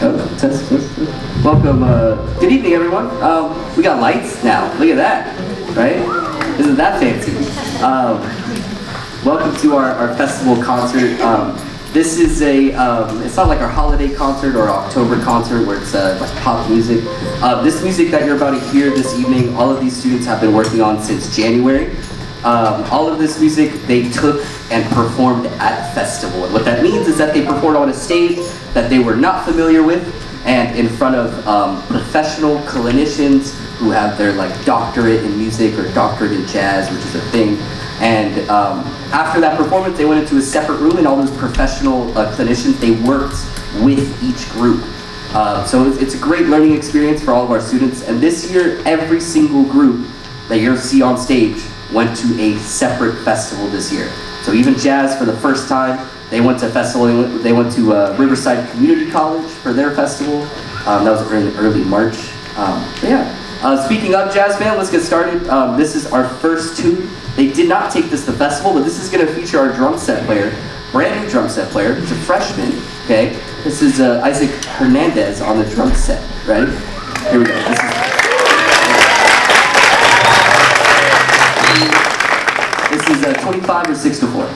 Oh, test. Welcome. Good evening, everyone. We got lights now. Look at that, right? Isn't that fancy? Welcome to our festival concert. This is it's not like our holiday concert or October concert where it's like pop music. This music that you're about to hear this evening, all of these students have been working on since January. All of this music they took and performed at festival. And what that means is that they performed on a stage that they were not familiar with and in front of professional clinicians who have their like doctorate in music or doctorate in jazz, which is a thing. And after that performance, they went into a separate room, and all those professional clinicians, they worked with each group. So it's a great learning experience for all of our students. And this year, every single group that you'll see on stage went to a separate festival this year. So even jazz, for the first time, they went to a festival. They went to Riverside Community College for their festival. That was early March. Speaking of jazz band, let's get started. This is our first tune. They did not take this to the festival, but this is going to feature our drum set player, brand new drum set player. He's a freshman. Okay, this is Isaac Hernandez on the drum set. Ready? Here we go. This is 25 or 6 to 4.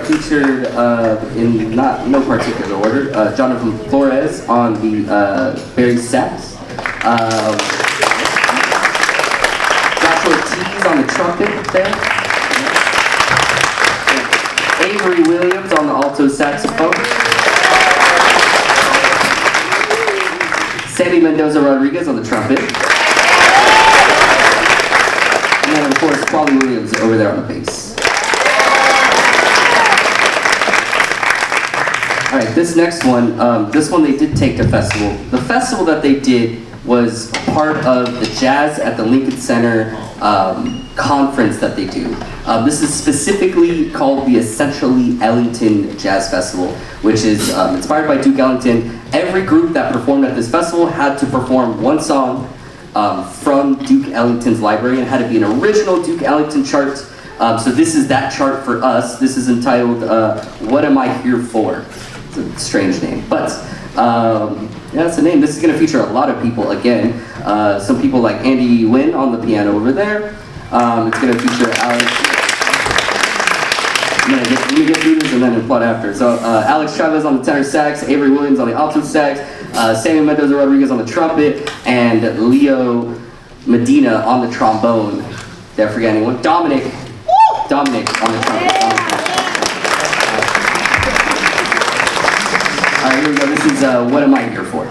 featured in no particular order, Jonathan Flores on the Barry sax, Joshua Tees on the trumpet there, Avery Williams on the alto saxophone, Sammy Mendoza Rodriguez on the trumpet, and then of course Quali Williams over there on the bass. All right, this next one, they did take to festival. The festival that they did was part of the Jazz at the Lincoln Center conference that they do. This is specifically called the Essentially Ellington Jazz Festival, which is inspired by Duke Ellington. Every group that performed at this festival had to perform one song from Duke Ellington's library, and had to be an original Duke Ellington chart. So this is that chart for us. This is entitled, What Am I Here For? It's a strange name, but yeah, that's the name. This is going to feature a lot of people again. Some people like Andy Wynn on the piano over there. It's going to feature Alex. I'm going to get through this and then plot after. So Alex Chavez on the tenor sax, Avery Williams on the alto sax, Sammy Mendoza Rodriguez on the trumpet, and Leo Medina on the trombone. Did I forget anyone? Dominic on the trumpet. All right, here we go. This is What Am I Here For?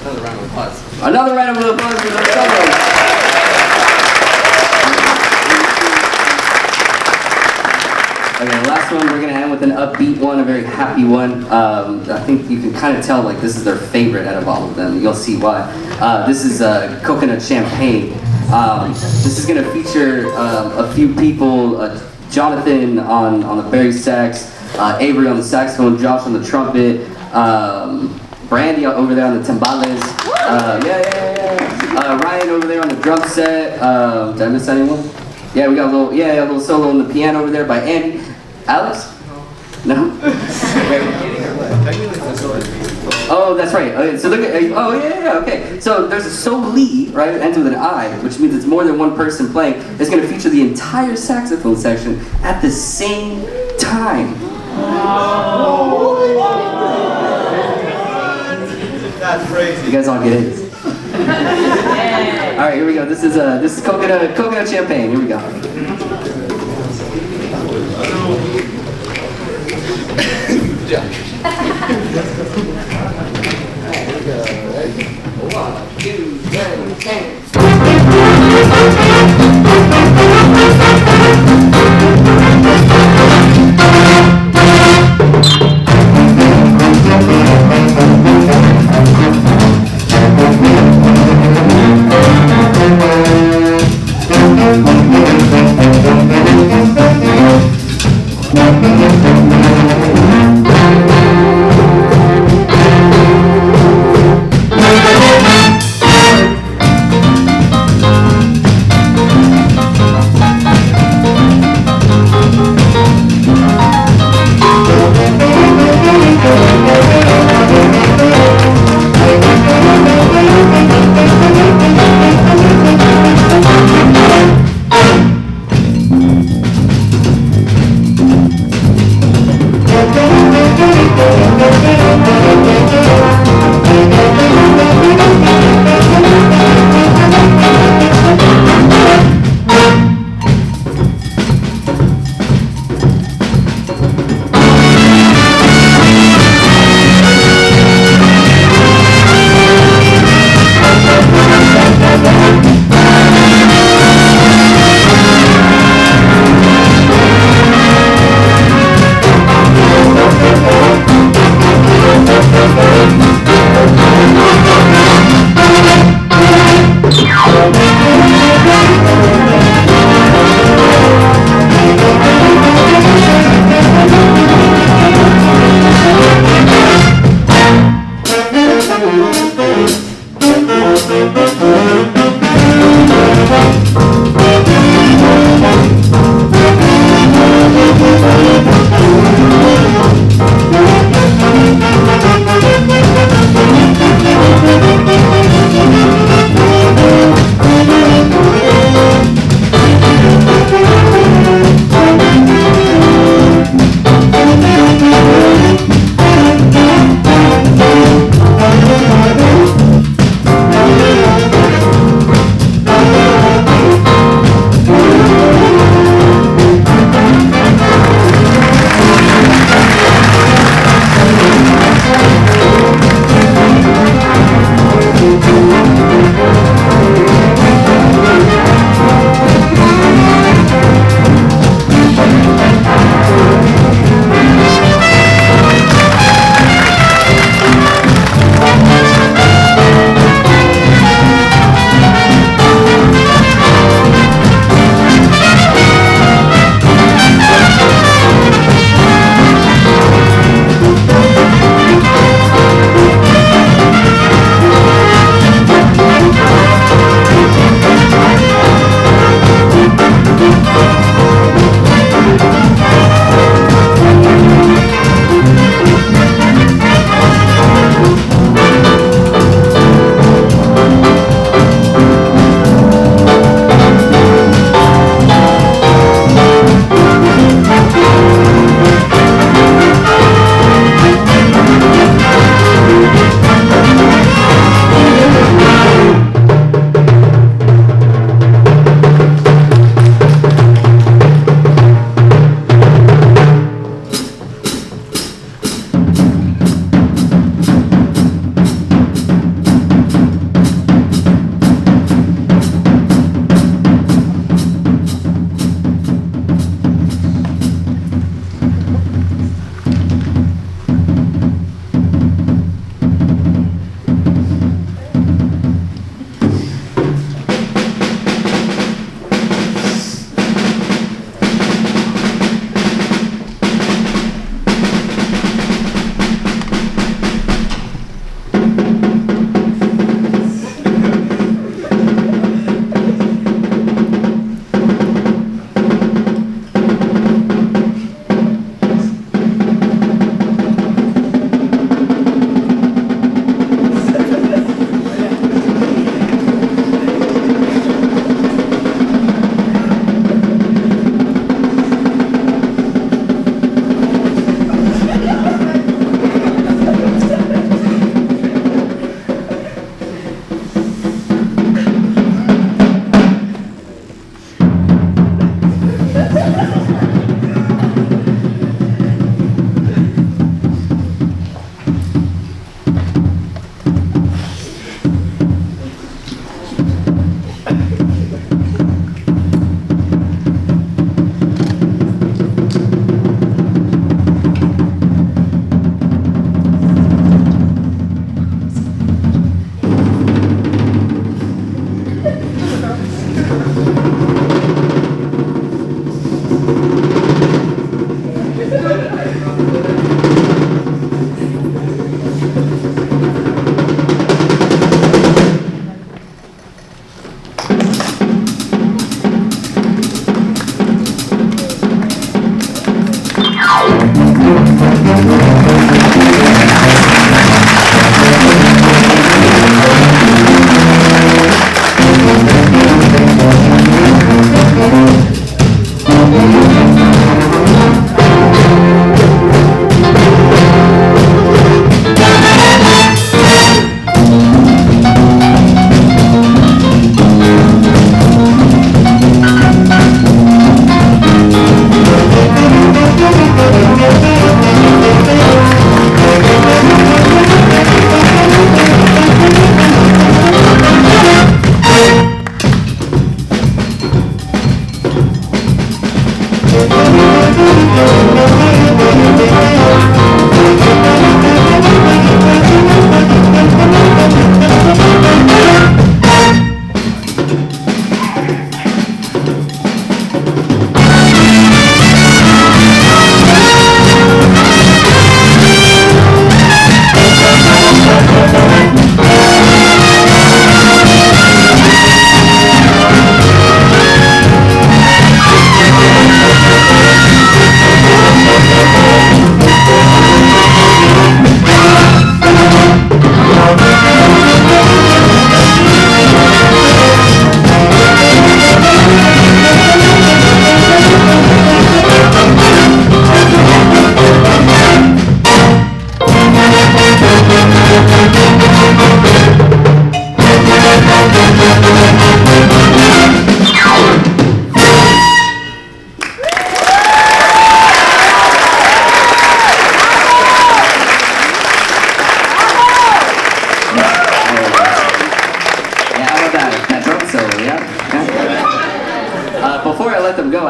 Another round of applause for the solos. Okay, the last one, we're going to end with an upbeat one, a very happy one. I think you can kind of tell like this is their favorite out of all of them. You'll see why. This is coconut champagne. This is going to feature a few people, Jonathan on the bass sax, Avery on the saxophone, Josh on the trumpet, Brandy over there on the timbales, Ryan over there on the drum set. Did I miss anyone? Yeah, we got a little solo on the piano over there by Andy. Alex? No? Oh, that's right. Okay, so look at, okay. So there's a soli, right? It ends with an I, which means it's more than one person playing. It's going to feature the entire saxophone section at the same time. That's crazy. You guys all get it? All right, here we go. This is coconut champagne. Here we go. Yeah. 1, 2, 3, 10.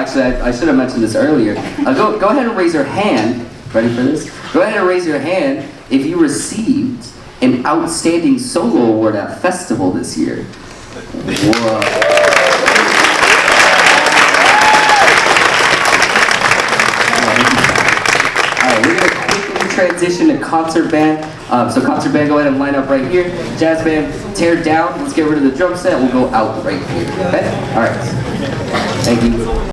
actually, I should have mentioned this earlier. Go ahead and raise your hand. Ready for this? Go ahead and raise your hand if you received an Outstanding Solo Award at Festival this year. Whoa. Transition to concert band. So concert band, go ahead and line up right here. Jazz band, tear down. Let's get rid of the drum set. We'll go out right here. Okay? All right. Thank you.